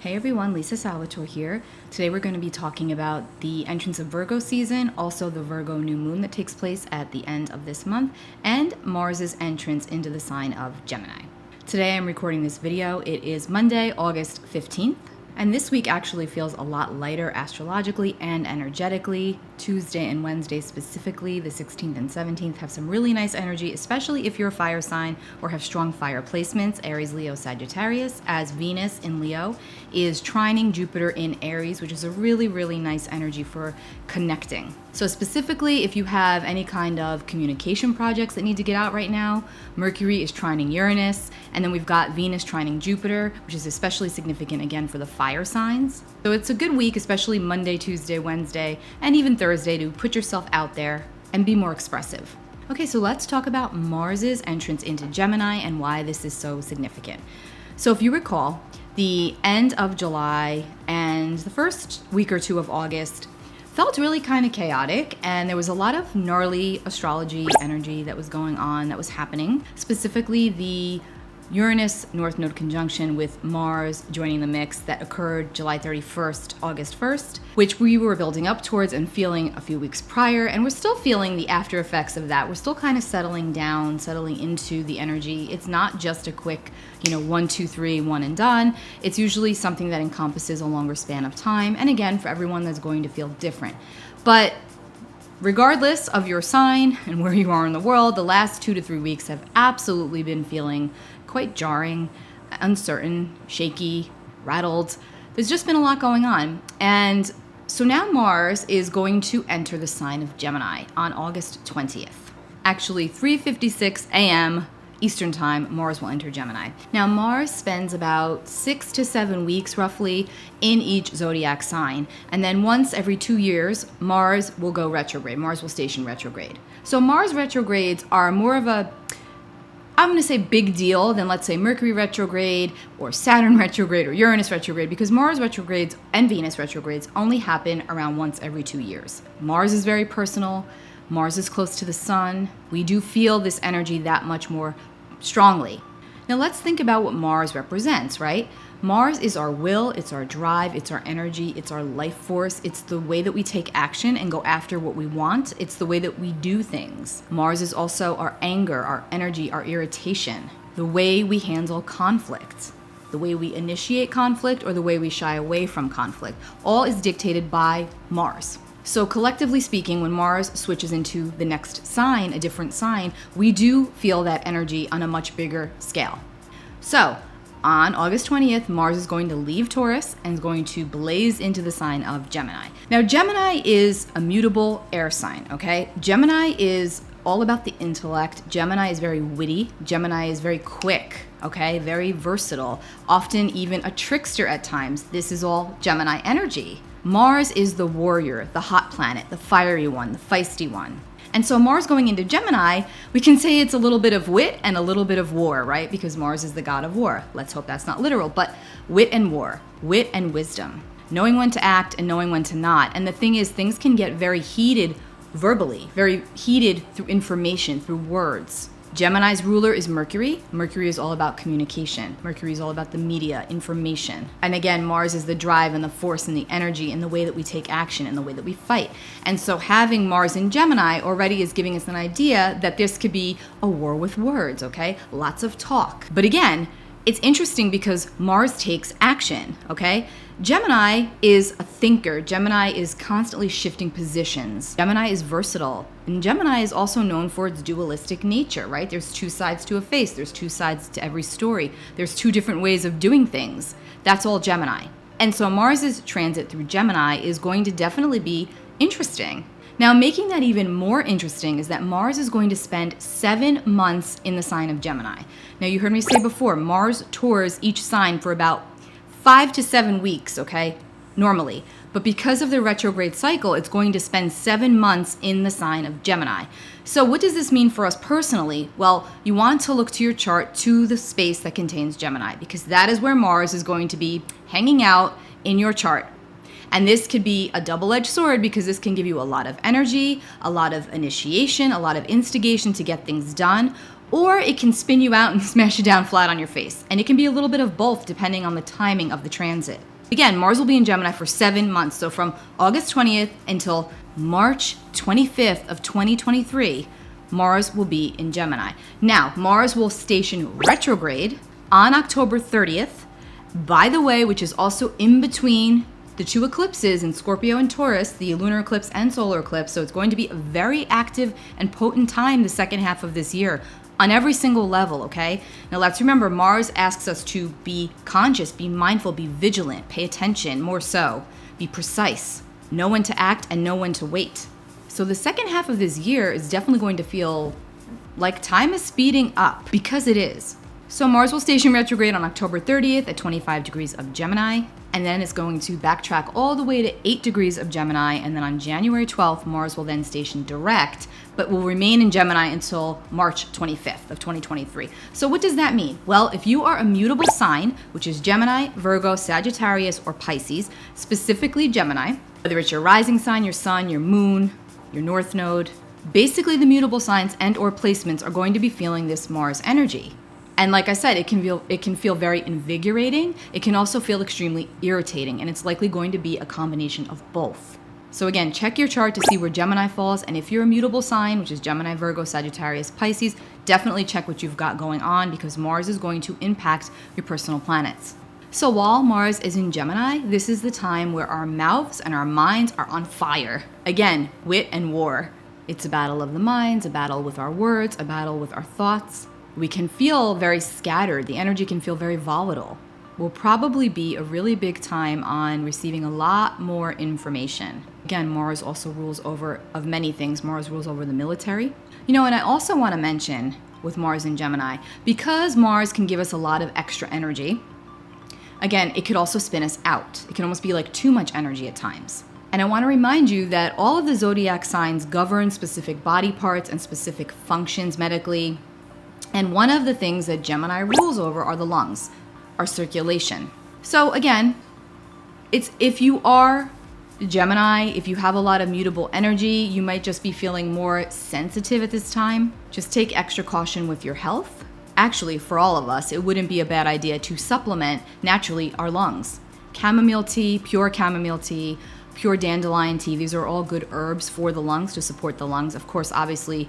Hey everyone, Lisa Salvatore here. Today we're going to be talking about the entrance of Virgo season, also the Virgo New Moon that takes place at the end of this month, and Mars's entrance into the sign of Gemini. Today I'm recording this video. It is Monday, August 15th, and this week actually feels a lot lighter astrologically and energetically. Tuesday and Wednesday specifically, the 16th and 17th, have some really nice energy, especially if you're a fire sign or have strong fire placements, Aries, Leo, Sagittarius, as Venus in Leo is trining Jupiter in Aries, which is a really, really nice energy for connecting. So specifically, if you have any kind of communication projects that need to get out right now, Mercury is trining Uranus, and then we've got Venus trining Jupiter, which is especially significant again for the fire signs. So it's a good week, especially Monday, Tuesday, Wednesday, and even Thursday, to put yourself out there and be more expressive. Okay, so let's talk about Mars's entrance into Gemini and why this is so significant. So if you recall, the end of July and the first week or two of August felt really kind of chaotic, and there was a lot of gnarly astrology energy that was going on, that was happening. Specifically, the Uranus North Node conjunction with Mars joining the mix that occurred July 31st, August 1st, which we were building up towards and feeling a few weeks prior, and we're still feeling the after effects of that. We're still kind of settling down, settling into the energy. It's not just a quick, 1, 2, 3, one and done. It's usually something that encompasses a longer span of time, and again, for everyone that's going to feel different. But regardless of your sign and where you are in the world, the last 2 to 3 weeks have absolutely been feeling quite jarring, uncertain, shaky, rattled. There's just been a lot going on. And so now Mars is going to enter the sign of Gemini on August 20th. Actually, 3:56 a.m. Eastern Time, Mars will enter Gemini. Now, Mars spends about 6 to 7 weeks roughly in each zodiac sign. And then once every 2 years, Mars will go retrograde. Mars will station retrograde. So Mars retrogrades are more of a, I'm going to say, big deal than, let's say, Mercury retrograde or Saturn retrograde or Uranus retrograde, because Mars retrogrades and Venus retrogrades only happen around once every 2 years. Mars is very personal. Mars is close to the sun. We do feel this energy that much more strongly. Now let's think about what Mars represents, right? Mars is our will, it's our drive, it's our energy, it's our life force, it's the way that we take action and go after what we want, it's the way that we do things. Mars is also our anger, our energy, our irritation, the way we handle conflict, the way we initiate conflict or the way we shy away from conflict. All is dictated by Mars. So collectively speaking, when Mars switches into the next sign, a different sign, we do feel that energy on a much bigger scale. So on August 20th, Mars is going to leave Taurus and is going to blaze into the sign of Gemini. Now, Gemini is a mutable air sign, okay? Gemini is all about the intellect. Gemini is very witty. Gemini is very quick, okay? Very versatile, often even a trickster at times. This is all Gemini energy. Mars is the warrior, the hot planet, the fiery one, the feisty one. And so Mars going into Gemini, we can say it's a little bit of wit and a little bit of war, right? Because Mars is the god of war. Let's hope that's not literal, but wit and war, wit and wisdom, knowing when to act and knowing when to not. And the thing is, things can get very heated verbally, very heated through information, through words. Gemini's ruler is Mercury. Mercury is all about communication. Mercury is all about the media, information. And again, Mars is the drive and the force and the energy and the way that we take action and the way that we fight. And so having Mars in Gemini already is giving us an idea that this could be a war with words, okay? Lots of talk. But again, it's interesting because Mars takes action, okay? Gemini is a thinker. Gemini is constantly shifting positions. Gemini is versatile. And Gemini is also known for its dualistic nature, right? There's two sides to a face. There's two sides to every story. There's two different ways of doing things. That's all Gemini. And so Mars's transit through Gemini is going to definitely be interesting. Now, making that even more interesting is that Mars is going to spend 7 months in the sign of Gemini. Now, you heard me say before, Mars tours each sign for about 5 to 7 weeks, okay, normally. But because of the retrograde cycle, it's going to spend 7 months in the sign of Gemini. So what does this mean for us personally? Well, you want to look to your chart to the space that contains Gemini, because that is where Mars is going to be hanging out in your chart. And this could be a double-edged sword because this can give you a lot of energy, a lot of initiation, a lot of instigation to get things done, or it can spin you out and smash you down flat on your face. And it can be a little bit of both depending on the timing of the transit. Again, Mars will be in Gemini for 7 months. So from August 20th until March 25th of 2023, Mars will be in Gemini. Now, Mars will station retrograde on October 30th, by the way, which is also in between the two eclipses in Scorpio and Taurus, the lunar eclipse and solar eclipse. So it's going to be a very active and potent time the second half of this year on every single level, okay? Now let's remember, Mars asks us to be conscious, be mindful, be vigilant, pay attention, more so, be precise, know when to act and know when to wait. So the second half of this year is definitely going to feel like time is speeding up, because it is. So Mars will station retrograde on October 30th at 25 degrees of Gemini, and then it's going to backtrack all the way to 8 degrees of Gemini, and then on January 12th, Mars will then station direct, but will remain in Gemini until March 25th of 2023. So what does that mean? Well, if you are a mutable sign, which is Gemini, Virgo, Sagittarius, or Pisces, specifically Gemini, whether it's your rising sign, your sun, your moon, your north node, basically the mutable signs and or placements are going to be feeling this Mars energy. And like I said, it can feel very invigorating. It can also feel extremely irritating, and it's likely going to be a combination of both. So again, check your chart to see where Gemini falls, and if you're a mutable sign, which is Gemini, Virgo, Sagittarius, Pisces, definitely check what you've got going on, because Mars is going to impact your personal planets. So while Mars is in Gemini, this is the time where our mouths and our minds are on fire. Again, wit and war. It's a battle of the minds, a battle with our words, a battle with our thoughts. We can feel very scattered. The energy can feel very volatile. Will probably be a really big time on receiving a lot more information. Again, Mars also rules over, of many things, Mars rules over the military. You know, and I also want to mention with Mars in Gemini, because Mars can give us a lot of extra energy, again, it could also spin us out. It can almost be like too much energy at times. And I want to remind you that all of the zodiac signs govern specific body parts and specific functions medically. And one of the things that Gemini rules over are the lungs, our circulation. So again, it's if you are Gemini, if you have a lot of mutable energy, you might just be feeling more sensitive at this time. Just take extra caution with your health. Actually, for all of us, it wouldn't be a bad idea to supplement naturally our lungs. Chamomile tea, pure dandelion tea, these are all good herbs for the lungs, to support the lungs. Of course, obviously,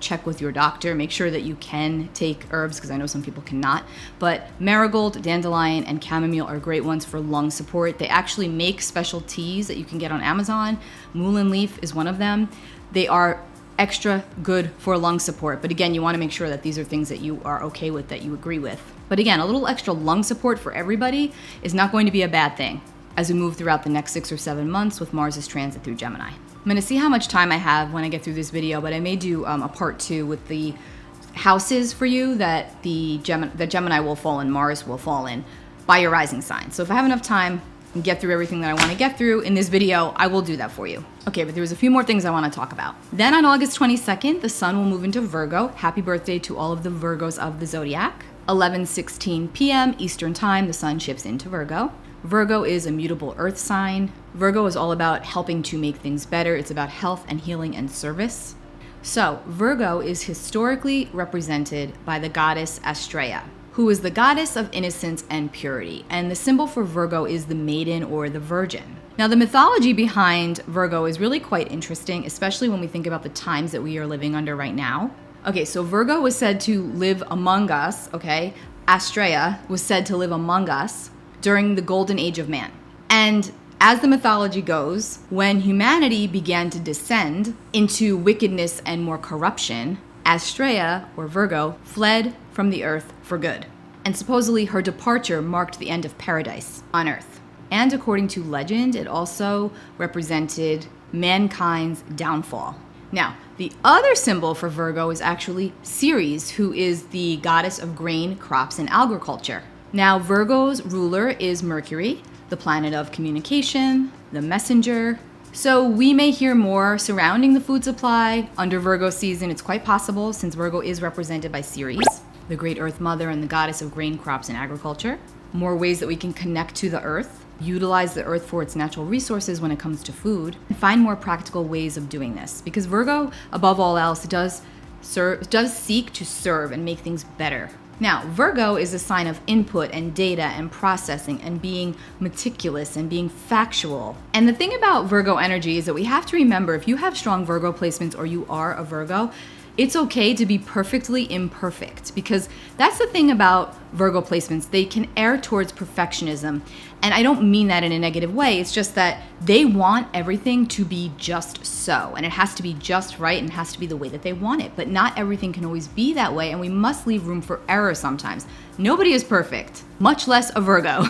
check with your doctor, make sure that you can take herbs, because I know some people cannot. But marigold, dandelion, and chamomile are great ones for lung support. They actually make special teas that you can get on Amazon. Mullein leaf is one of them. They are extra good for lung support. But again, you want to make sure that these are things that you are okay with, that you agree with. But again, a little extra lung support for everybody is not going to be a bad thing as we move throughout the next 6 or 7 months with Mars's transit through Gemini. I'm going to see how much time I have when I get through this video, but I may do a part 2 with the houses for you that Gemini will fall in, Mars will fall in by your rising sign. So if I have enough time and get through everything that I want to get through in this video, I will do that for you. Okay, but there's a few more things I want to talk about. Then on August 22nd, the sun will move into Virgo. Happy birthday to all of the Virgos of the zodiac. 11:16 p.m. Eastern time, the sun shifts into Virgo. Virgo is a mutable earth sign. Virgo is all about helping to make things better. It's about health and healing and service. So Virgo is historically represented by the goddess Astraea, who is the goddess of innocence and purity. And the symbol for Virgo is the maiden or the virgin. Now, the mythology behind Virgo is really quite interesting, especially when we think about the times that we are living under right now. Okay, so Virgo was said to live among us, okay? Astraea was said to live among us during the golden age of man. And as the mythology goes, when humanity began to descend into wickedness and more corruption, Astraea, or Virgo, fled from the earth for good. And supposedly her departure marked the end of paradise on earth. And according to legend, it also represented mankind's downfall. Now, the other symbol for Virgo is actually Ceres, who is the goddess of grain, crops, and agriculture. Now, Virgo's ruler is Mercury, the planet of communication, the messenger. So we may hear more surrounding the food supply under Virgo season. It's quite possible, since Virgo is represented by Ceres, the great earth mother and the goddess of grain, crops, and agriculture. More ways that we can connect to the earth, utilize the earth for its natural resources when it comes to food, and find more practical ways of doing this. Because Virgo, above all else, does seek to serve and make things better Now, Virgo is a sign of input and data and processing and being meticulous and being factual. And the thing about Virgo energy is that we have to remember, if you have strong Virgo placements or you are a Virgo, it's okay to be perfectly imperfect, because that's the thing about Virgo placements. They can err towards perfectionism. And I don't mean that in a negative way. It's just that they want everything to be just so. And it has to be just right and it has to be the way that they want it. But not everything can always be that way. And we must leave room for error sometimes. Nobody is perfect, much less a Virgo.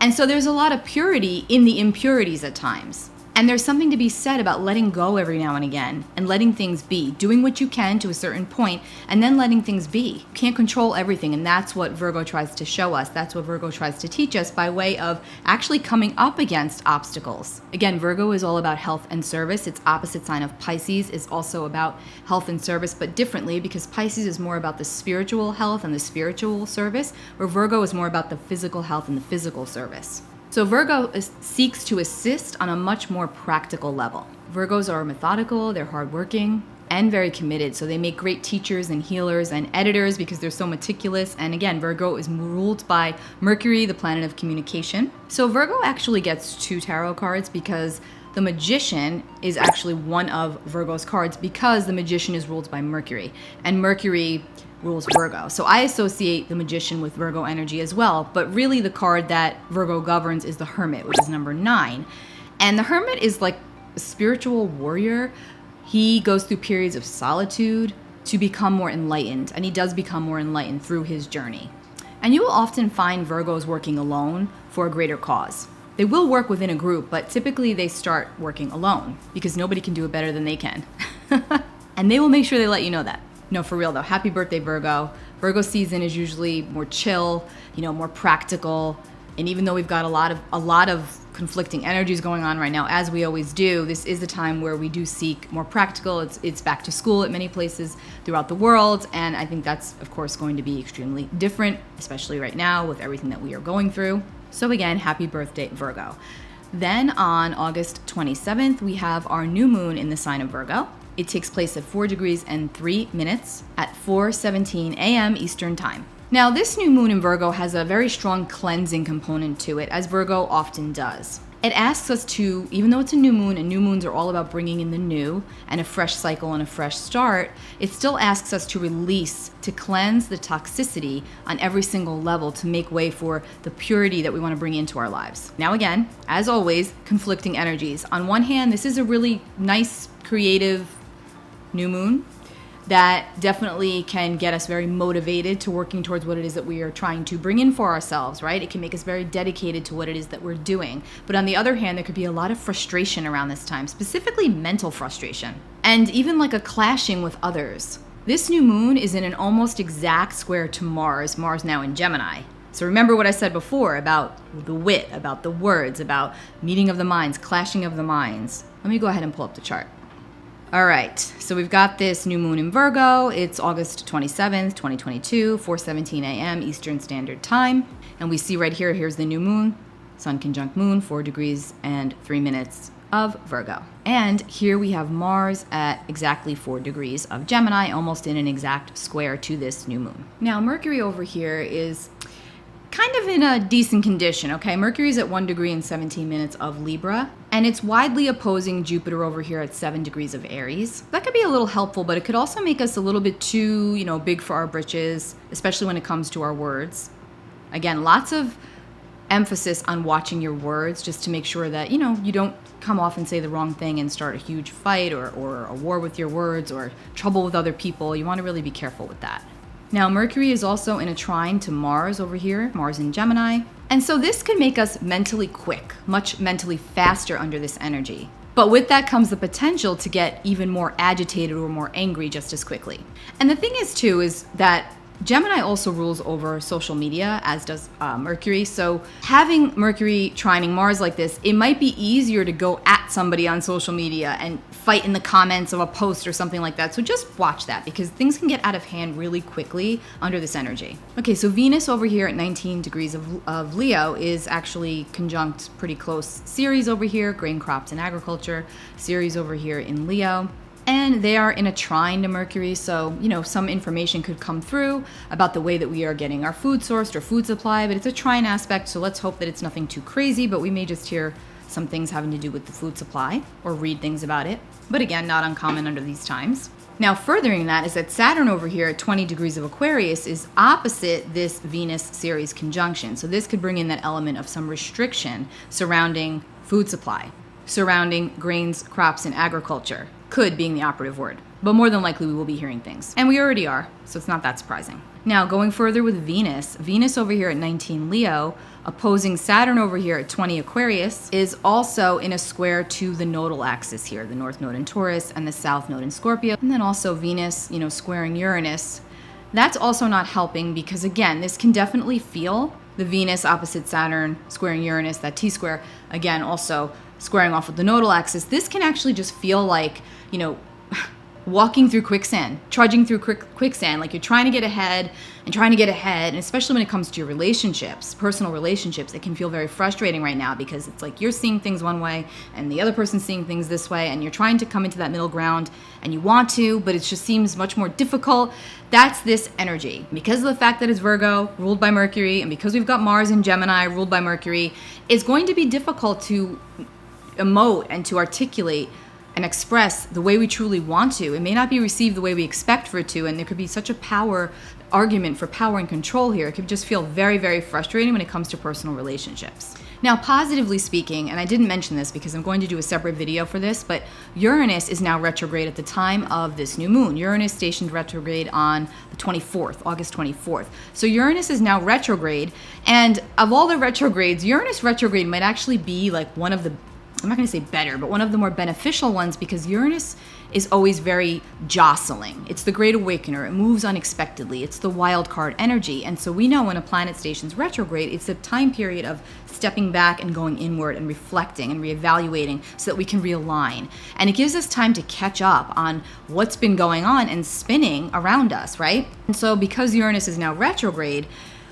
And so there's a lot of purity in the impurities at times. And there's something to be said about letting go every now and again and letting things be, doing what you can to a certain point and then letting things be. You can't control everything, and that's what Virgo tries to show us. That's what Virgo tries to teach us by way of actually coming up against obstacles. Again, Virgo is all about health and service. Its opposite sign of Pisces is also about health and service, but differently, because Pisces is more about the spiritual health and the spiritual service, where Virgo is more about the physical health and the physical service. So Virgo seeks to assist on a much more practical level. Virgos are methodical, they're hardworking, and very committed. So they make great teachers and healers and editors because they're so meticulous. And again, Virgo is ruled by Mercury, the planet of communication. So Virgo actually gets 2 tarot cards because the Magician is actually one of Virgo's cards, because the Magician is ruled by Mercury. And Mercury rules Virgo. So I associate the Magician with Virgo energy as well, but really the card that Virgo governs is the Hermit, which is number 9. And the Hermit is like a spiritual warrior. He goes through periods of solitude to become more enlightened, and he does become more enlightened through his journey. And you will often find Virgos working alone for a greater cause. They will work within a group, but typically they start working alone because nobody can do it better than they can. And they will make sure they let you know that. No, for real though, happy birthday, Virgo. Virgo season is usually more chill, more practical. And even though we've got a lot of conflicting energies going on right now, as we always do, this is the time where we do seek more practical. It's back to school at many places throughout the world. And I think that's, of course, going to be extremely different, especially right now with everything that we are going through. So again, happy birthday, Virgo. Then on August 27th, we have our new moon in the sign of Virgo. It takes place at 4 degrees and 3 minutes at 4:17 a.m. Eastern Time. Now, this new moon in Virgo has a very strong cleansing component to it, as Virgo often does. It asks us to, even though it's a new moon, and new moons are all about bringing in the new and a fresh cycle and a fresh start, it still asks us to release, to cleanse the toxicity on every single level to make way for the purity that we want to bring into our lives. Now again, as always, conflicting energies. On one hand, this is a really nice, creative new moon that definitely can get us very motivated to working towards what it is that we are trying to bring in for ourselves, right? It can make us very dedicated to what it is that we're doing. But on the other hand, there could be a lot of frustration around this time, specifically mental frustration, and even like a clashing with others. This new moon is in an almost exact square to Mars now in Gemini. So remember what I said before about the wit, about the words, about meeting of the minds, clashing of the minds. Let me go ahead and pull up the chart. All right, so we've got this new moon in Virgo. It's August 27th, 2022, 4:17 a.m. Eastern Standard Time. And we see right here, here's the new moon, Sun conjunct moon, 4 degrees and 3 minutes of Virgo. And here we have Mars at exactly 4 degrees of Gemini, almost in an exact square to this new moon. Now, Mercury over here is kind of in a decent condition, okay? Mercury's at 1 degree and 17 minutes of Libra, and it's widely opposing Jupiter over here at 7 degrees of Aries. That could be a little helpful, but it could also make us a little bit too, big for our britches, especially when it comes to our words. Again, lots of emphasis on watching your words just to make sure that, you don't come off and say the wrong thing and start a huge fight or a war with your words or trouble with other people. You want to really be careful with that. Now, Mercury is also in a trine to Mars over here, Mars in Gemini. And so this can make us mentally quick, much mentally faster under this energy. But with that comes the potential to get even more agitated or more angry just as quickly. And the thing is, too, is that Gemini also rules over social media, as does Mercury. So having Mercury trining Mars like this, it might be easier to go at somebody on social media and fight in the comments of a post or something like that. So just watch that, because things can get out of hand really quickly under this energy. Okay, so Venus over here at 19 degrees of Leo is actually conjunct pretty close Ceres over here, grain crops and agriculture, Ceres over here in Leo. And they are in a trine to Mercury, so, some information could come through about the way that we are getting our food sourced or food supply, but it's a trine aspect, so let's hope that it's nothing too crazy, but we may just hear some things having to do with the food supply or read things about it. But again, not uncommon under these times. Now, furthering that is that Saturn over here at 20 degrees of Aquarius is opposite this Venus-Ceres conjunction. So this could bring in that element of some restriction surrounding food supply, surrounding grains, crops, and agriculture. Could being the operative word. But more than likely we will be hearing things. And we already are, so it's not that surprising. Now, going further with Venus, Venus over here at 19 Leo, opposing Saturn over here at 20 Aquarius, is also in a square to the nodal axis here, the North Node in Taurus and the South Node in Scorpio. And then also Venus, squaring Uranus. That's also not helping because, again, this can definitely feel the Venus opposite Saturn squaring Uranus, that T-square, again, also squaring off with the nodal axis. This can actually just feel like, walking through quicksand, trudging through quicksand, like you're trying to get ahead, and especially when it comes to your relationships, personal relationships, it can feel very frustrating right now because it's like you're seeing things one way and the other person's seeing things this way, and you're trying to come into that middle ground, and you want to, but it just seems much more difficult. That's this energy. Because of the fact that it's Virgo, ruled by Mercury, and because we've got Mars in Gemini, ruled by Mercury, it's going to be difficult to emote and to articulate and express the way we truly want to. It may not be received the way we expect for it to, and there could be such a power argument for power and control here. It could just feel very, very frustrating when it comes to personal relationships. Now, positively speaking, and I didn't mention this because I'm going to do a separate video for this, but Uranus is now retrograde at the time of this new moon. Uranus stationed retrograde on the 24th, August 24th. So Uranus is now retrograde, and of all the retrogrades, Uranus retrograde might actually be like one of the, I'm not going to say better, but one of the more beneficial ones because Uranus is always very jostling. It's the great awakener. It moves unexpectedly. It's the wild card energy. And so we know when a planet stations retrograde, it's a time period of stepping back and going inward and reflecting and reevaluating so that we can realign. And it gives us time to catch up on what's been going on and spinning around us, right? And so because Uranus is now retrograde,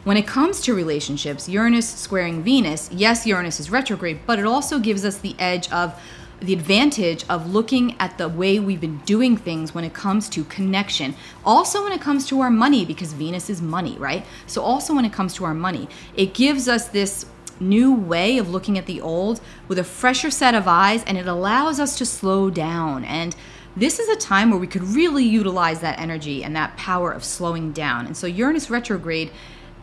when it comes to relationships, Uranus squaring Venus, yes, Uranus is retrograde, but it also gives us the advantage of looking at the way we've been doing things when it comes to connection. Also when it comes to our money, because Venus is money, right? So also when it comes to our money, it gives us this new way of looking at the old with a fresher set of eyes, and it allows us to slow down. And this is a time where we could really utilize that energy and that power of slowing down. And so Uranus retrograde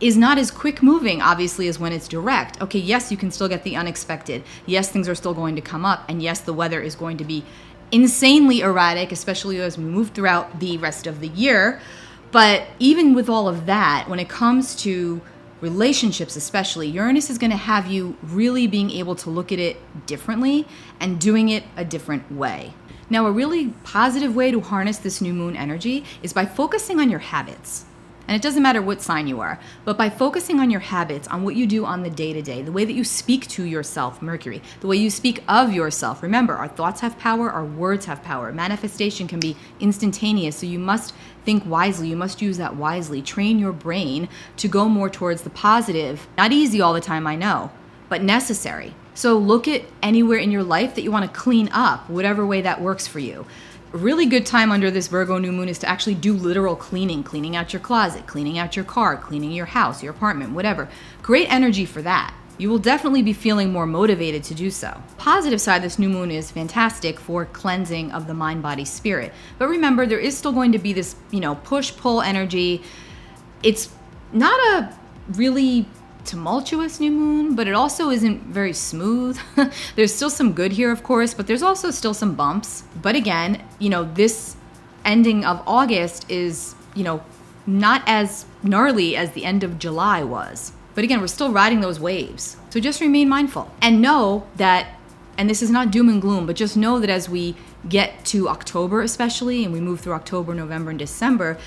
is not as quick moving, obviously, as when it's direct. Okay, yes, you can still get the unexpected. Yes, things are still going to come up. And yes, the weather is going to be insanely erratic, especially as we move throughout the rest of the year. But even with all of that, when it comes to relationships especially, Uranus is going to have you really being able to look at it differently and doing it a different way. Now, a really positive way to harness this new moon energy is by focusing on your habits. And it doesn't matter what sign you are, but by focusing on your habits, on what you do on the day-to-day, the way that you speak to yourself, Mercury, the way you speak of yourself. Remember, our thoughts have power, our words have power. Manifestation can be instantaneous, so you must think wisely. You must use that wisely. Train your brain to go more towards the positive. Not easy all the time, I know, but necessary. So look at anywhere in your life that you want to clean up, whatever way that works for you. A really good time under this Virgo new moon is to actually do literal cleaning out your closet, cleaning out your car, cleaning your house, your apartment, whatever. Great energy for that. You will definitely be feeling more motivated to do so. Positive side, this new moon is fantastic for cleansing of the mind, body, spirit. But remember, there is still going to be this, push-pull energy. It's not a really tumultuous new moon, but it also isn't very smooth. There's still some good here, of course, but there's also still some bumps. But again, this ending of August is, not as gnarly as the end of July was. But again, we're still riding those waves. So just remain mindful and know that, and this is not doom and gloom, but just know that as we get to October especially, and we move through October, November, and December,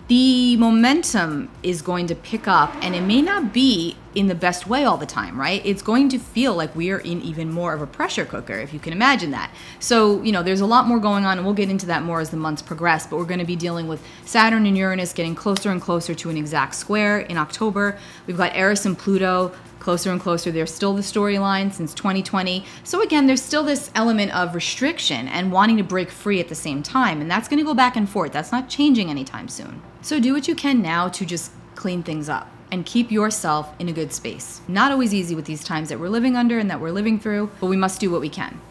the momentum is going to pick up, and it may not be in the best way all the time, right? It's going to feel like we are in even more of a pressure cooker, if you can imagine that. So, there's a lot more going on, and we'll get into that more as the months progress, but we're going to be dealing with Saturn and Uranus getting closer and closer to an exact square in October. We've got Eris and Pluto closer and closer. They're still the storyline since 2020. So again, there's still this element of restriction and wanting to break free at the same time, and that's going to go back and forth. That's not changing anytime soon. So do what you can now to just clean things up and keep yourself in a good space. Not always easy with these times that we're living under and that we're living through, but we must do what we can.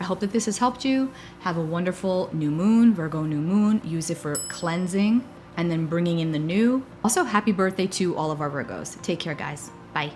I hope that this has helped you. Have a wonderful new moon, Virgo new moon. Use it for cleansing and then bringing in the new. Also, happy birthday to all of our Virgos. Take care, guys. Bye.